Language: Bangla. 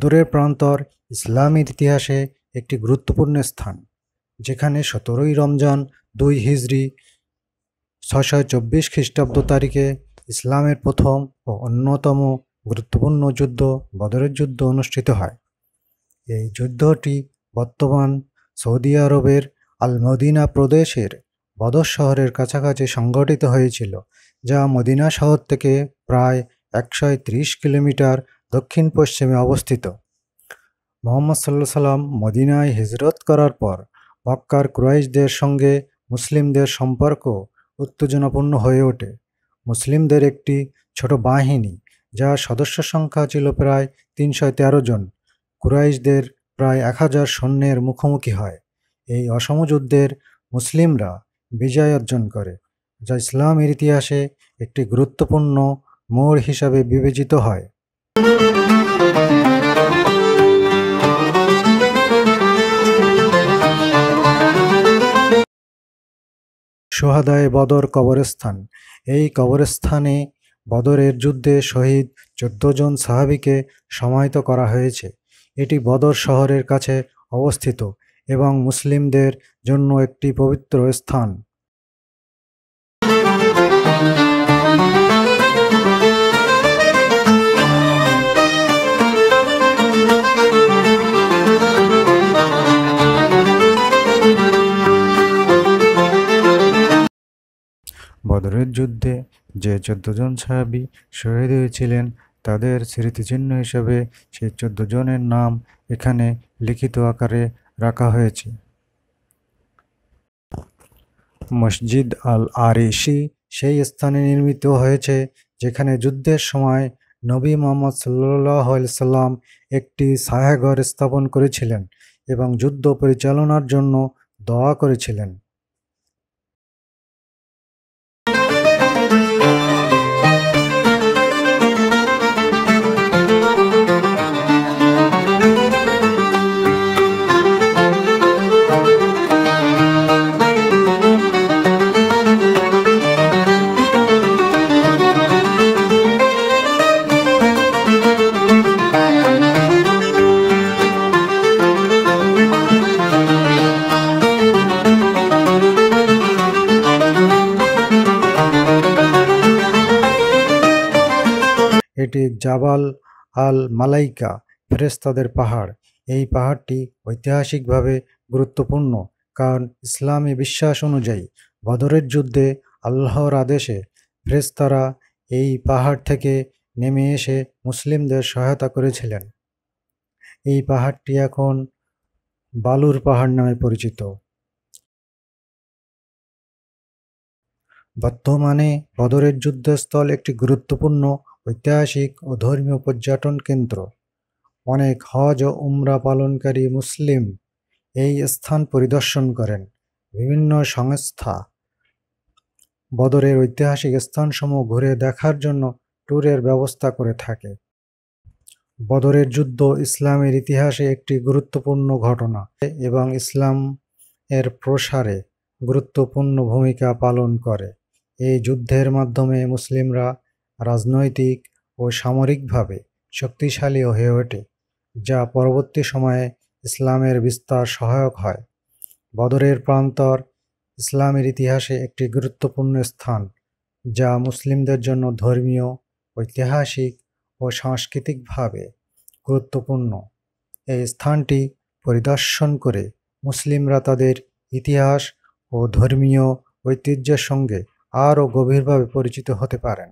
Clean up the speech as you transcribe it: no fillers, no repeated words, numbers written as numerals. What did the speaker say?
বদরের প্রান্তর ইসলামের ইতিহাসে একটি গুরুত্বপূর্ণ স্থান, যেখানে 17ই রমজান 2 হিজরি 624 খ্রিস্টাব্দ তারিখে ইসলামের প্রথম ও অন্যতম গুরুত্বপূর্ণ যুদ্ধ বদরের যুদ্ধ অনুষ্ঠিত হয়। এই যুদ্ধটি বর্তমান সৌদি আরবের আল মদিনা প্রদেশের বদর শহরের কাছাকাছি সংঘটিত হয়েছিল, যা মদিনা শহর থেকে প্রায় 130 কিলোমিটার দক্ষিণ পশ্চিমে অবস্থিত। মুহাম্মদ সাল্লাল্লাহু আলাইহি সাল্লাম মদিনায় হিজরত করার পর মক্কার কুরাইশদের সঙ্গে মুসলিমদের সম্পর্ক উত্তেজনাপূর্ণ হয়ে ওঠে। মুসলিমদের একটি ছোট বাহিনী, যার সদস্য সংখ্যা ছিল প্রায় 313 জন, কুরাইশদের প্রায় 1000 সৈন্যের মুখোমুখি হয়। এই অসম যুদ্ধের মুসলিমরা বিজয় অর্জন করে, যা ইসলামের ইতিহাসে একটি গুরুত্বপূর্ণ মোড় হিসাবে বিবেচিত হয়। শুহাদায়ে বদর কবরস্থান। এই কবরস্থানে বদরের যুদ্ধে শহীদ 14 জন সাহাবীকে সমাহিত করা হয়েছে। এটি বদর শহরের কাছে অবস্থিত এবং মুসলিমদের জন্য একটি পবিত্র স্থান। বদরের যুদ্ধে যে 14 জন সাহাবী শহীদ হয়েছিলেন, তাদের স্মৃতিচিহ্ন হিসেবে সেই 14 জনের নাম এখানে লিখিত আকারে রাখা হয়েছে। মসজিদ আল আরিশি সেই স্থানে নির্মিত হয়েছে যেখানে যুদ্ধের সময় নবী মুহাম্মদ সাল্লাল্লাহু আলাইহি সাল্লাম একটি ছায়াঘর স্থাপন করেছিলেন এবং যুদ্ধ পরিচালনার জন্য দোয়া করেছিলেন। এটি জাবাল আল মালাইকা, ফেরেশতাদের পাহাড়। এই পাহাড়টি ঐতিহাসিকভাবে গুরুত্বপূর্ণ কারণ ইসলামী বিশ্বাস অনুযায়ী বদরের যুদ্ধে আল্লাহর আদেশে ফেরেশতারা এই পাহাড় থেকে নেমে এসে মুসলিমদের সহায়তা করেছিলেন। এই পাহাড়টি এখন বালুর পাহাড় নামে পরিচিত। বর্তমানে বদরের যুদ্ধস্থল একটি গুরুত্বপূর্ণ ঐতিহাসিক ও ধর্মীয় পর্যটন কেন্দ্র। অনেক হজ ও উমরা পালনকারী মুসলিম এই স্থান পরিদর্শন করেন। বিভিন্ন সংস্থা বদরের ঐতিহাসিক স্থানসমূহ ঘুরে দেখার জন্য ট্যুরের ব্যবস্থা করে থাকে। বদরের যুদ্ধ ইসলামের ইতিহাসে একটি গুরুত্বপূর্ণ ঘটনা এবং ইসলাম এর প্রসারে গুরুত্বপূর্ণ ভূমিকা পালন করে। এই যুদ্ধের মাধ্যমে মুসলিমরা রাজনৈতিক ও সামরিকভাবে শক্তিশালী হয়ে ওঠে, যা পরবর্তী সময়ে ইসলামের বিস্তার সহায়ক হয়। বদরের প্রান্তর ইসলামের ইতিহাসে একটি গুরুত্বপূর্ণ স্থান, যা মুসলিমদের জন্য ধর্মীয়, ঐতিহাসিক ও সাংস্কৃতিকভাবে গুরুত্বপূর্ণ। এই স্থানটি পরিদর্শন করে মুসলিমরা তাদের ইতিহাস ও ধর্মীয় ঐতিহ্যের সঙ্গে আরও গভীরভাবে পরিচিত হতে পারেন।